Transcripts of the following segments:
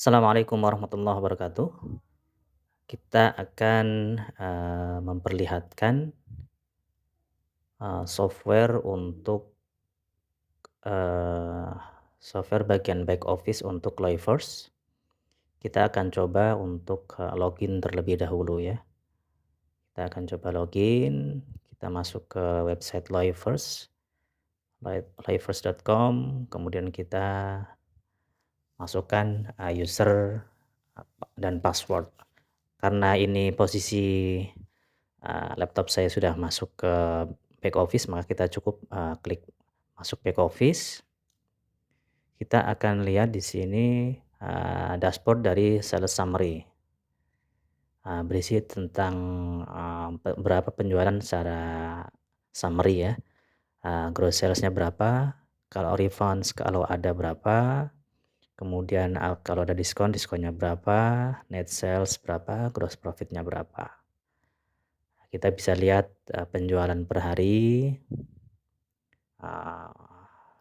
Assalamualaikum warahmatullahi wabarakatuh. Kita akan memperlihatkan software untuk eee, software bagian back office untuk Loivers. Kita akan coba untuk login terlebih dahulu ya. Kita akan coba login, kita masuk ke website Loivers, loivers.com, kemudian kita masukkan user dan password. Karena ini posisi laptop saya sudah masuk ke back office, maka kita cukup klik masuk back office. Kita akan lihat di sini dashboard dari sales summary, berisi tentang berapa penjualan secara summary ya, gross sales-nya berapa, kalau refunds kalau ada berapa, kemudian kalau ada diskon, diskonnya berapa, net sales berapa, gross profit-nya berapa. Kita bisa lihat penjualan per hari, eee,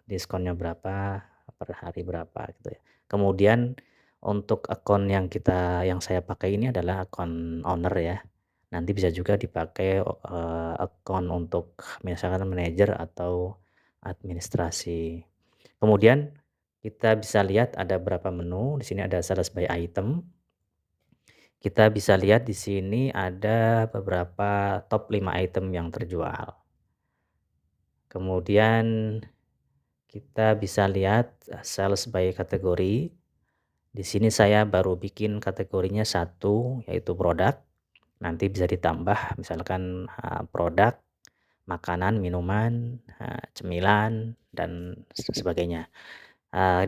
diskonnya berapa, per hari berapa gitu ya. Kemudian untuk akun yang saya pakai ini adalah akun owner ya. Nanti bisa juga dipakai akun untuk misalkan manajer atau administrasi. Kemudian kita bisa lihat ada berapa menu, di sini ada sales by item. Kita bisa lihat di sini ada beberapa top 5 item yang terjual. Kemudian kita bisa lihat sales by kategori. Di sini saya baru bikin kategorinya satu, yaitu produk. Nanti bisa ditambah misalkan produk, makanan, minuman, cemilan, dan sebagainya.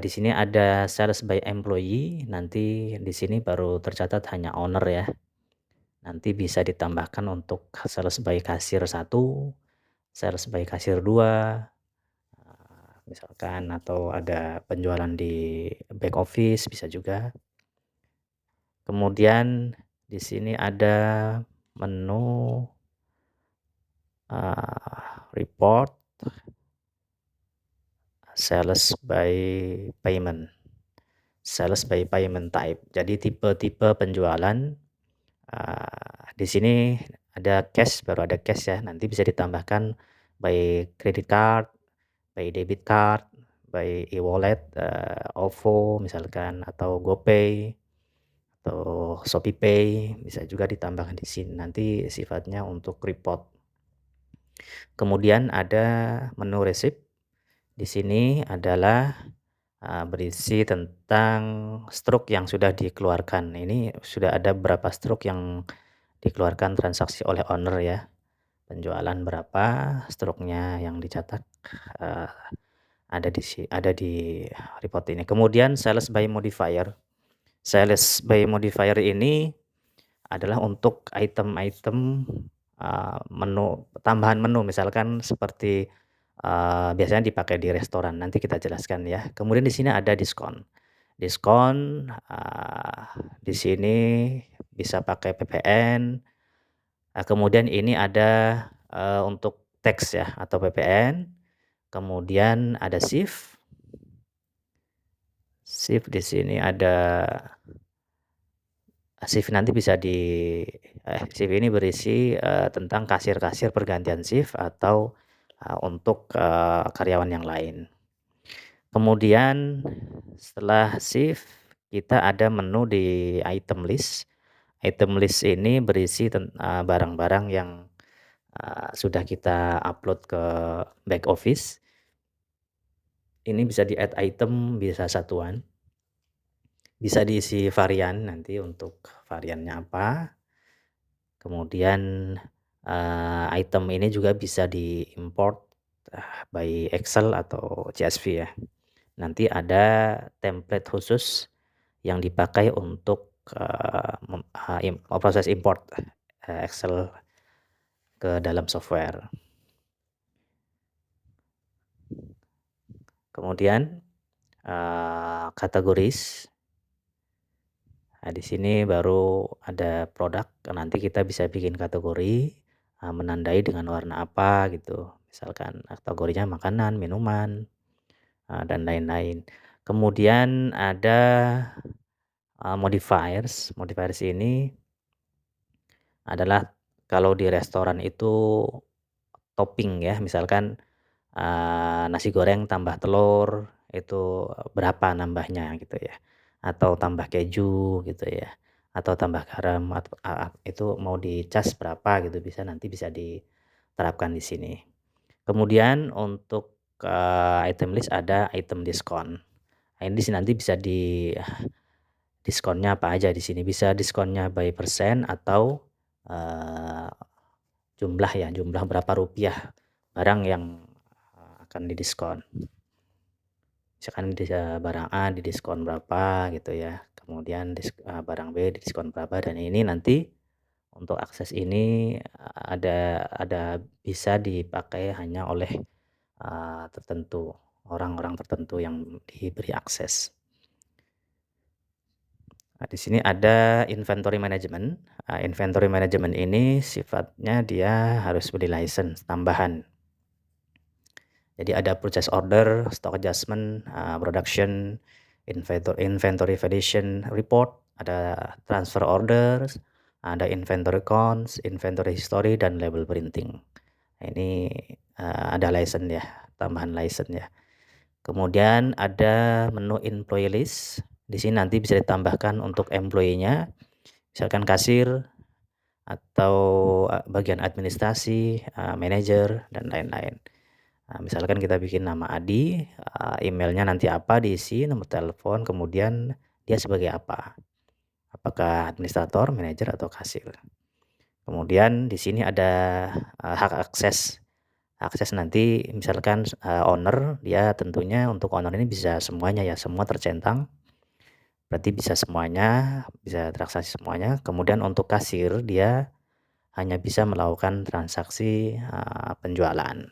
Di sini ada sales by employee, nanti di sini baru tercatat hanya owner ya. Nanti bisa ditambahkan untuk sales by kasir satu, sales by kasir 2, misalkan atau ada penjualan di back office bisa juga. Kemudian di sini ada menu report, sales by payment, sales by payment type. Jadi tipe-tipe penjualan, di sini ada cash, baru ada cash ya, nanti bisa ditambahkan by credit card, by debit card, by e-wallet, OVO misalkan atau GoPay atau ShopeePay, bisa juga ditambahkan di sini, nanti sifatnya untuk report. Kemudian ada menu resip, di sini adalah berisi tentang stroke yang sudah dikeluarkan. Ini sudah ada berapa stroke yang dikeluarkan transaksi oleh owner ya. Penjualan berapa, stroke-nya yang dicatat eee, ada di report ini. Kemudian sales by modifier. Sales by modifier ini adalah untuk item-item menu, tambahan menu misalkan seperti biasanya dipakai di restoran, nanti kita jelaskan ya. Kemudian di sini ada diskon. Diskon, di sini bisa pakai PPN, kemudian ini ada untuk tax ya atau PPN, kemudian ada shift. Shift di sini ada shift nanti bisa shift ini berisi tentang kasir-kasir pergantian shift atau untuk karyawan yang lain. Kemudian setelah shift, kita ada menu di item list. Item list ini berisi barang-barang yang sudah kita upload ke back office. Ini bisa di-add item, bisa satuan, bisa diisi varian nanti untuk variannya apa. Kemudian item ini juga bisa di-import by Excel atau CSV ya. Nanti ada template khusus yang dipakai untuk proses import Excel ke dalam software. Kemudian kategoris. Nah, di sini baru ada produk, nanti kita bisa bikin kategori, menandai dengan warna apa gitu. Misalkan kategorinya makanan, minuman, dan lain-lain. Kemudian ada Modifiers. Modifiers ini adalah kalau di restoran itu topping ya, misalkan, nasi goreng tambah telur itu berapa nambahnya gitu ya, atau tambah keju gitu ya, atau tambah garam atau itu mau dicas berapa gitu nanti bisa diterapkan di sini. Kemudian untuk, item list ada item diskon. Nah, ini nanti bisa diskonnya apa aja di sini, bisa diskonnya by persen atau, eee, jumlah ya, jumlah berapa rupiah barang yang, akan didiskon. Misalkan barang A didiskon berapa gitu ya, kemudian barang B didiskon berapa dan ini nanti untuk akses ini, ada bisa dipakai hanya oleh, tertentu, orang-orang tertentu yang diberi akses. Nah, di sini ada inventory management. Inventory management ini sifatnya dia harus beli license tambahan. Jadi ada purchase order, stock adjustment, production, inventory valuation report, ada transfer orders, ada inventory counts, inventory history, dan label printing. Nah, ini ada license ya, tambahan license ya. Kemudian ada menu employee list. Di sini nanti bisa ditambahkan untuk employee-nya, misalkan kasir atau bagian administrasi, manajer dan lain-lain. Nah, misalkan kita bikin nama Adi, emailnya nanti apa diisi, nomor telepon, kemudian dia sebagai apa? Apakah administrator, manajer atau kasir? Kemudian di sini ada hak akses. Akses nanti misalkan owner, dia tentunya untuk owner ini bisa semuanya ya, semua tercentang. Berarti bisa semuanya, bisa transaksi semuanya. Kemudian untuk kasir dia hanya bisa melakukan transaksi penjualan.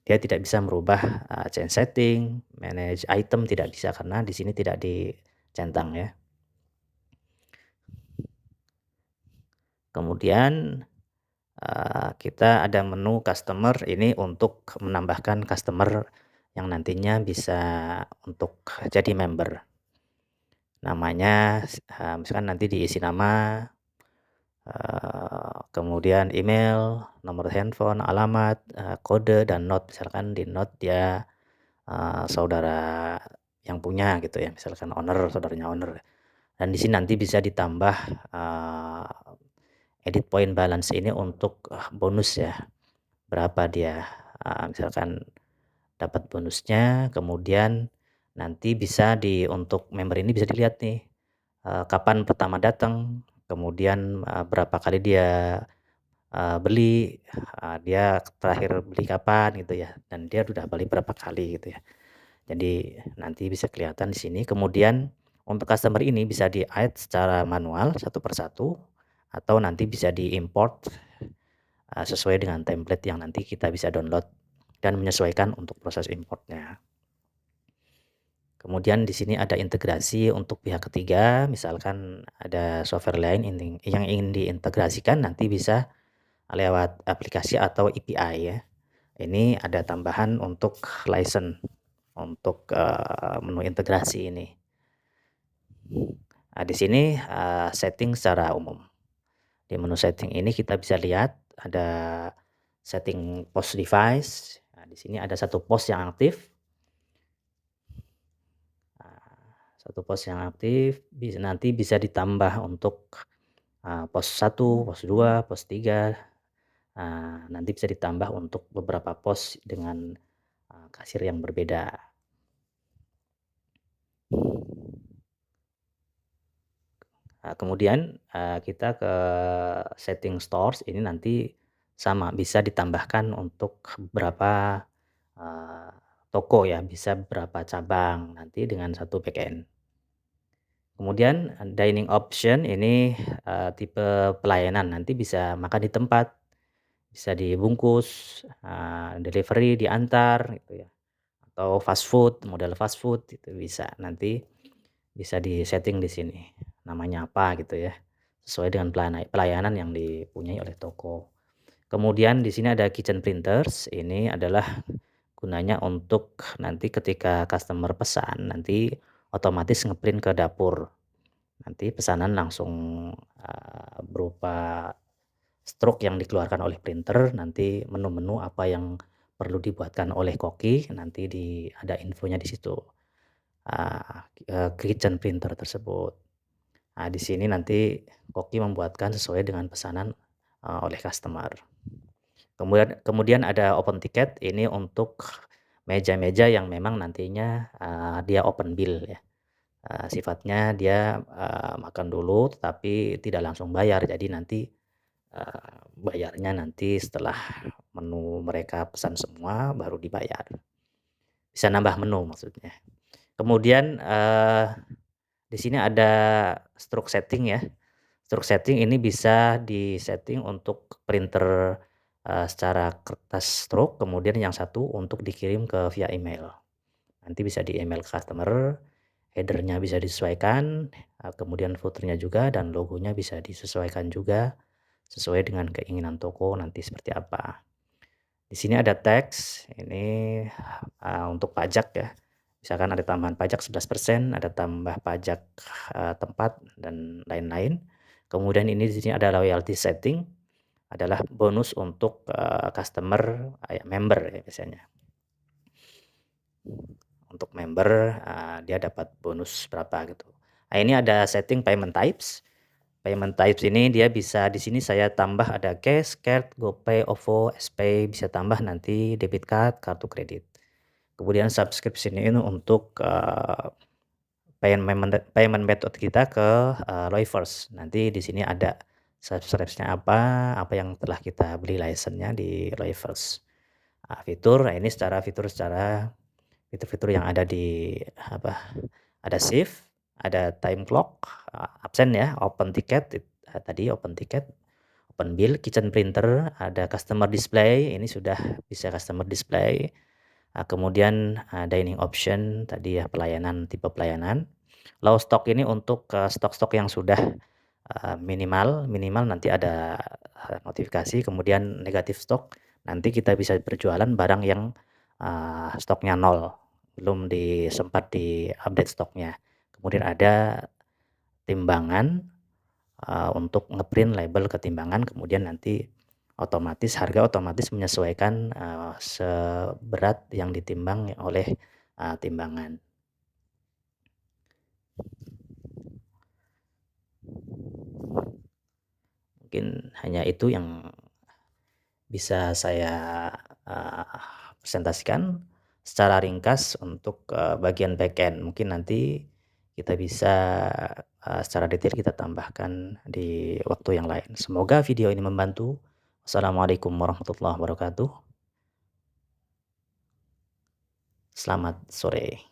Dia tidak bisa merubah change setting, manage item tidak bisa karena di sini tidak dicentang ya. Kemudian kita ada menu customer ini untuk menambahkan customer yang nantinya bisa untuk jadi member. Namanya misalkan nanti diisi nama, kemudian email, nomor handphone, alamat, kode, dan note. Misalkan di note dia saudara yang punya gitu ya, misalkan owner, saudaranya owner. Dan di sini nanti bisa ditambah edit point balance ini untuk bonus ya, berapa dia, misalkan dapat bonusnya, kemudian nanti bisa untuk member ini bisa dilihat nih, kapan pertama datang, kemudian berapa kali dia beli, dia terakhir beli kapan gitu ya, dan dia udah beli berapa kali gitu ya. Jadi nanti bisa kelihatan di sini. Kemudian untuk customer ini bisa di-add secara manual satu persatu atau nanti bisa di-import sesuai dengan template yang nanti kita bisa download dan menyesuaikan untuk proses importnya. Kemudian di sini ada integrasi untuk pihak ketiga, misalkan ada software lain yang ingin diintegrasikan nanti bisa lewat aplikasi atau API ya. Ini ada tambahan untuk license untuk menu integrasi ini. Nah, di sini setting secara umum. Di menu setting ini kita bisa lihat ada setting post device. Nah, di sini ada satu post yang aktif. Satu post yang aktif nanti bisa ditambah untuk post 1, post 2, post 3. Nanti bisa ditambah untuk beberapa post dengan kasir yang berbeda. Kemudian kita ke setting stores ini nanti sama bisa ditambahkan untuk berapa toko ya, bisa berapa cabang nanti dengan satu backend. Kemudian dining option ini tipe pelayanan nanti bisa makan di tempat, bisa dibungkus, delivery diantar gitu ya, atau fast food, model fast food itu bisa nanti bisa di-setting di sini, namanya apa gitu ya, sesuai dengan pelayanan yang dipunyai oleh toko. Kemudian di sini ada kitchen printers, ini adalah gunanya untuk nanti ketika customer pesan, nanti otomatis ngeprint ke dapur. nanti pesanan langsung, berupa stroke yang dikeluarkan oleh printer, nanti menu-menu apa yang perlu dibuatkan oleh koki, nanti ada infonya di situ, kitchen printer tersebut. Nah, di sini nanti koki membuatkan sesuai dengan pesanan, oleh customer. Kemudian kemudian ada open ticket, ini untuk meja-meja yang memang nantinya, dia open bill ya. Sifatnya dia, makan dulu tetapi tidak langsung bayar. Jadi nanti, bayarnya nanti setelah menu mereka pesan semua baru dibayar. Bisa nambah menu maksudnya. Kemudian, di sini ada stroke setting ya. Stroke setting ini bisa di-setting untuk printer, secara kertas stroke, kemudian yang satu untuk dikirim ke via email. Nanti bisa di email customer, header-nya bisa disesuaikan, kemudian footer-nya juga dan logonya bisa disesuaikan juga, sesuai dengan keinginan toko nanti seperti apa. Di sini ada teks, ini, untuk pajak ya. Misalkan ada tambahan pajak 11%, ada tambah pajak, tempat dan lain-lain. Kemudian ini di sini ada loyalty setting, adalah bonus untuk, customer, member ya biasanya. Untuk member, dia dapat bonus berapa gitu. Nah, ini ada setting payment types. Payment types ini dia bisa di sini saya tambah ada cash, card, GoPay, OVO, SPay, bisa tambah nanti debit card, kartu kredit. Kemudian subscription ini untuk, payment method kita ke, Loyverse. Nanti di sini ada subscription-nya apa yang telah kita beli license-nya di Loyverse. Fitur, nah ini fitur-fitur yang ada di ada shift, ada time clock, absen ya, open ticket, tadi open ticket, open bill, kitchen printer, ada customer display, ini sudah bisa customer display. Kemudian, dining option tadi ya tipe pelayanan. Low stock ini untuk, stok-stok yang sudah, minimal nanti ada, notifikasi, kemudian negatif stok, nanti kita bisa berjualan barang yang, stoknya 0, belum sempat di-update stoknya. Kemudian ada timbangan, untuk ngeprint label ketimbangan, kemudian nanti harga otomatis menyesuaikan, seberat yang ditimbang oleh, timbangan. Mungkin hanya itu yang bisa saya, presentasikan secara ringkas untuk, bagian backend. Mungkin nanti kita bisa, secara detail kita tambahkan di waktu yang lain. Semoga video ini membantu. Wassalamualaikum warahmatullahi wabarakatuh. Selamat sore.